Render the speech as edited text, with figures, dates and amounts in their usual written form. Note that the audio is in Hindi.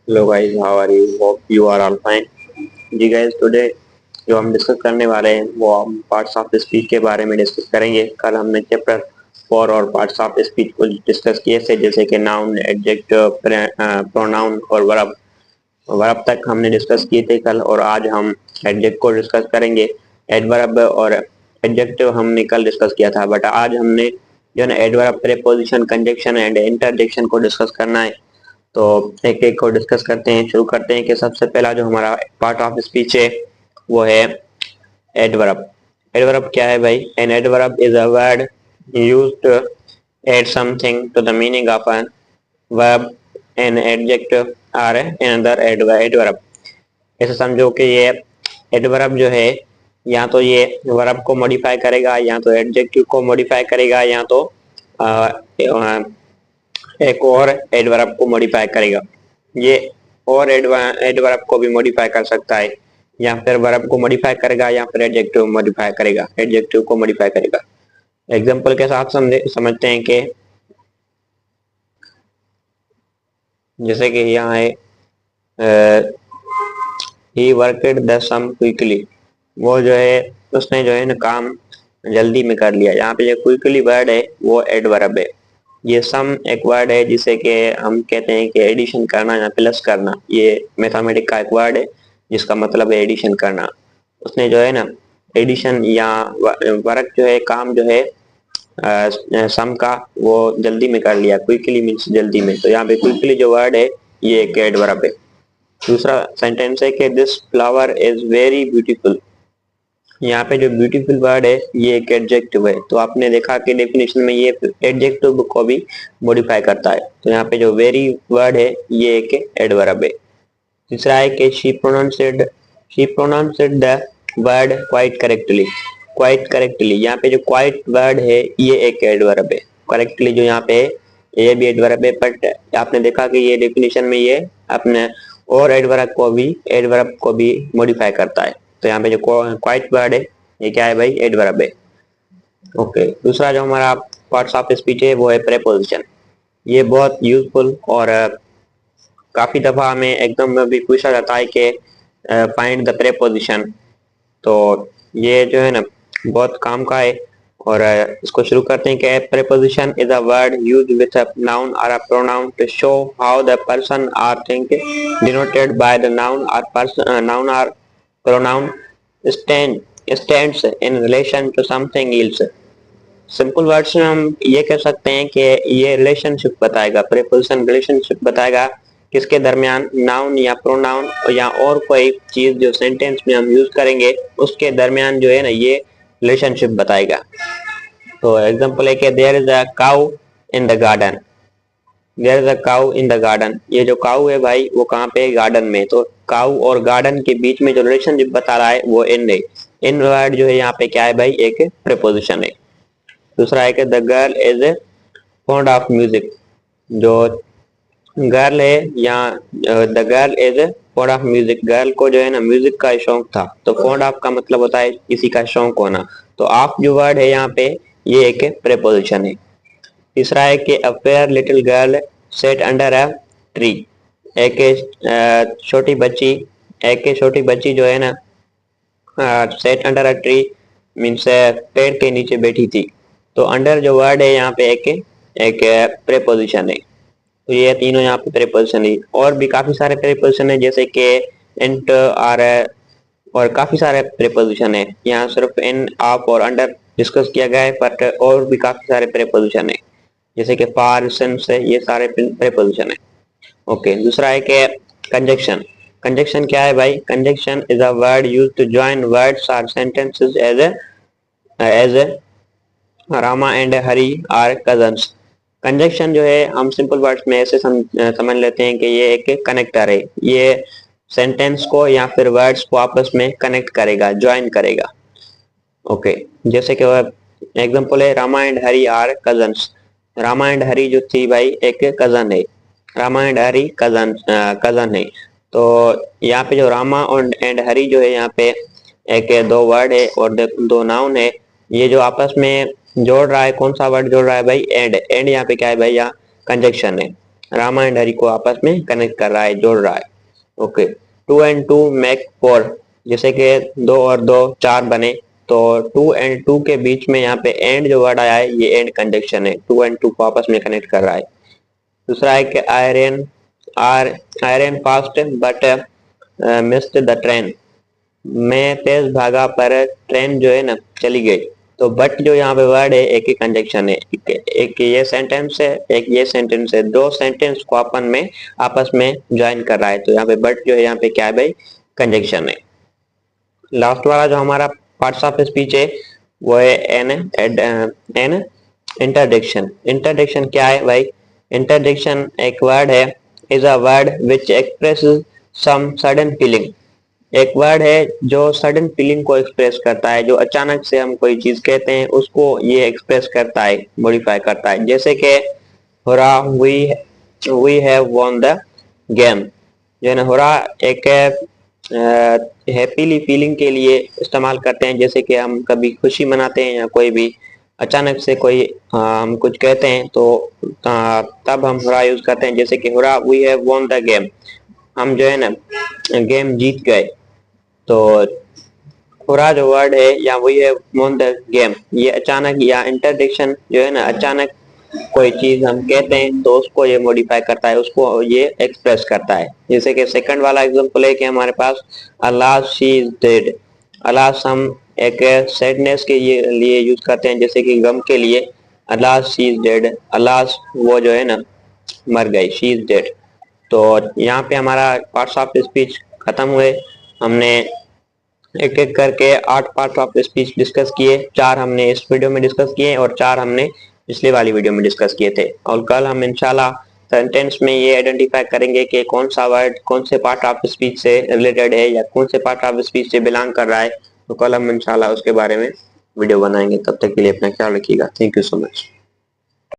Hello guys, how are you? Hope you are all fine. जी गाइस, टुडे जो हम डिस्कस करने वाले हैं वो हम पार्ट्स ऑफ स्पीच के बारे में डिस्कस करेंगे। कल हमने चैप्टर 4 और पार्ट्स ऑफ स्पीच को डिस्कस किए थे, जैसे कि नाउन, एडजेक्टिव, प्रोनाउन और वर्ब। वर्ब तक हमने डिस्कस किए थे कल, और आज हम एडजेक्ट को डिस्कस करेंगे। एडवर्ब और एडजेक्टिव हमने कल डिस्कस किया था, बट आज हमने जो है ना adverb, preposition, conjunction and interjection को डिस्कस करना है। तो एक एक को डिस्कस करते हैं। शुरू करते हैं कि सबसे पहला जो हमारा पार्ट ऑफ स्पीच है वो है एडवर्ब। एडवर्ब क्या है भाई? An adverb is a word used to add something to the meaning of an verb, an adjective और अनदर एडवर्ब। ऐसे समझो कि ये एडवर्ब जो है या तो ये वर्ब को मॉडिफाई करेगा, या तो एडजेक्टिव को मॉडिफाई करेगा, या तो एक और एडवर्ब को मॉडिफाई करेगा। ये और एडवर्ब को भी मॉडिफाई कर सकता है, या फिर वर्ब को मॉडिफाई करेगा, या फिर एडजेक्टिव मॉडिफाई करेगा, एडजेक्टिव को मॉडिफाई करेगा। एग्जांपल के साथ समझते हैं कि जैसे कि यहाँ है he worked the sum quickly. वो जो है उसने जो है ना काम जल्दी में कर लिया। यहाँ पे जो क्विकली वर्ड है वो एडवर्ब है। ये सम एक वर्ड है जिसे कि हम कहते हैं कि एडिशन करना या प्लस करना। ये मैथमेटिक का एक वर्ड है जिसका मतलब है एडिशन करना। उसने जो है ना एडिशन या वर्क जो है, काम जो है सम का, वो जल्दी में कर लिया। क्विकली मीन्स जल्दी में। तो यहाँ पे क्विकली जो वर्ड है ये एक एडवर्ब है। दूसरा सेंटेंस है कि this flower is very beautiful. यहाँ पे जो ब्यूटीफुल वर्ड है ये एक एडजेक्टिव है। तो आपने देखा कि डेफिनेशन में ये एडजेक्टिव को भी मॉडिफाई करता है। तो यहाँ पे जो वेरी वर्ड है ये एक एडवर्ब है। तीसरा है कि she pronounced the word quite correctly. Quite correctly, यहाँ पे जो क्वाइट वर्ड है ये एक एडवर्ब है। करेक्टली जो यहाँ पे है ये भी एडवर्ब है, बट आपने देखा कि ये डेफिनेशन में ये अपने और एडवर्ब को भी मॉडिफाई करता है। तो यहाँ पे जो क्वाइट वर्ड है ये क्या है भाई? एडवर्ब है। ओके, दूसरा जो हमारा पार्ट्स ऑफ स्पीच है वो है प्रेपोजिशन। ये बहुत यूजफुल और काफी दफा हमें एग्जाम में भी पूछा जाता है कि फाइंड द प्रेपोजिशन। तो ये जो है ना बहुत काम का है। और इसको शुरू करते हैं कि preposition is a word used with a noun और a pronoun to show how the person or thing denoted by the noun और पर्सन, नाउन और pronoun stands in relation to something else. Simple words में हम ये कह सकते हैं कि ये रिलेशनशिप बताएगा। प्रीपोजिशन रिलेशनशिप बताएगा किसके दरमियान? नाउन या प्रोनाउन या और कोई चीज जो सेंटेंस में हम यूज करेंगे उसके दरमियान जो है ना ये रिलेशनशिप बताएगा। तो एग्जांपल है कि there is a cow in the garden. There is a cow in the garden. ये जो काउ है भाई वो कहाँ पे है? गार्डन में। तो काउ और गार्डन के बीच में जो रिलेशनशिप बता रहा है वो इन है। इन वर्ड जो है यहाँ पे क्या है भाई? एक प्रीपोजिशन है। दूसरा है कि the girl is fond of music. जो गर्ल है या the girl is fond of music, girl को जो है ना म्यूजिक का शौक था। तो फॉन्ड ऑफ का मतलब होता है किसी का शौक होना। तो ऑफ जो वर्ड है यहाँ पे ये एक प्रीपोजिशन है। तीसरा है कि a fair little girl set under a tree. एक छोटी बच्ची जो है ना set under a tree means पेड़ के नीचे बैठी थी। तो अंडर जो वर्ड है यहाँ पे एक एक प्रीपोजिशन है। तो ये तीनों यहाँ पे प्रीपोजिशन है। और भी काफी सारे प्रीपोजिशन है, जैसे कि इंट और काफी सारे प्रीपोजिशन है। यहाँ सिर्फ इन, ऑफ और अंडर डिस्कस किया गया है, बट और भी काफी सारे प्रीपोजिशन है, जैसे कि फॉर, सिंस है, ये सारे प्रीपोजिशन है। ओके, दूसरा है कि कंजक्शन। कंजक्शन क्या है भाई? Conjunction is a word used to join words और sentences as Rama and Hari are cousins. Conjunction जो है हम सिंपल वर्ड्स में ऐसे समझ लेते हैं कि ये एक कनेक्टर है। ये सेंटेंस को या फिर वर्ड्स को आपस में कनेक्ट करेगा, ज्वाइन करेगा। ओके, जैसे कि एग्जांपल है Rama and Hari are cousins. Rama and Hari जो थी भाई एक कजन है। रामा एंड हरी कजन है। तो यहाँ पे जो रामा और एंड हरी जो है यहाँ पे एक दो वर्ड है और दो नाउन है। ये जो आपस में जोड़ रहा है, कौन सा वर्ड जोड़ रहा है भाई? एंड। एंड यहाँ पे क्या है भाई? यहाँ कंजक्शन है। रामा एंड हरी को आपस में कनेक्ट कर रहा है, जोड़ रहा है। ओके, 2 and 2 make 4, जैसे कि 2 और 2 4 बने, तो 2 and 2 के बीच में यहाँ पे एंड जो वर्ड आया है ये एंड कंजंक्शन है, 2 and 2 को आपस में कनेक्ट कर रहा है। दूसरा है कि iron fast but missed the train, मैं तेज भागा पर ट्रेन जो है ना चली गई। तो बट जो यहाँ पे वर्ड है एक ही कंजंक्शन है, एक ये सेंटेंस है, एक ये सेंटेंस है, दो सेंटेंस को अपन में आपस में ज्वाइन कर रहा है, तो यहाँ पे बट जो है यहाँ पे क्या है भाई, कंजंक्शन है। लास्ट वाला जो हमारा पार्ट्स ऑफ स्पीच है वो है एन इंटरजेक्शन। इंटरजेक्शन क्या है भाई, इंटरजेक्शन एक वर्ड है, is a word which expresses some sudden feeling, एक वर्ड है जो सडन फीलिंग को एक्सप्रेस करता है, जो अचानक से हम कोई चीज कहते हैं उसको ये एक्सप्रेस करता है, मॉडिफाई करता है। जैसे कि hurrah we have won the game, जो है ना हुर्रा एक हैप्पीली फीलिंग के लिए इस्तेमाल करते हैं, जैसे कि हम कभी खुशी मनाते हैं या कोई भी अचानक से कोई हम कुछ कहते हैं तो तब हम हुर्रा यूज करते हैं, जैसे कि hurrah we have won the game, हम जो है ना गेम जीत गए। तो हुर्रा जो वर्ड है या we have won the game, ये अचानक या इंटरजेक्शन जो है ना अचानक कोई चीज हम कहते हैं तो उसको ये मॉडिफाई करता है, उसको ये एक्सप्रेस करता है। जैसे कि सेकंड वाला एग्जांपल है कि हमारे पास alas she is dead, alas हम एक सैडनेस के लिए यूज करते हैं, जैसे कि गम के लिए, alas she is dead, alas वो जो है ना मर गई, शी इज डेड। तो यहाँ पे हमारा पार्ट्स ऑफ स्पीच खत्म हुए, हमने एक एक करके 8 पार्ट ऑफ स्पीच डिस्कस किए, 4 हमने इस वीडियो में डिस्कस किए और 4 हमने पिछले वाली वीडियो में डिस्कस किए थे। और कल हम इंशाल्लाह सेंटेंस में ये आइडेंटिफाई करेंगे कि कौन सा वर्ड कौन से पार्ट ऑफ स्पीच से रिलेटेड है या कौन से पार्ट ऑफ स्पीच से बिलोंग कर रहा है, तो कल हम इंशाल्लाह उसके बारे में वीडियो बनाएंगे। तब तक के लिए अपना ख्याल रखिएगा। Thank you so much.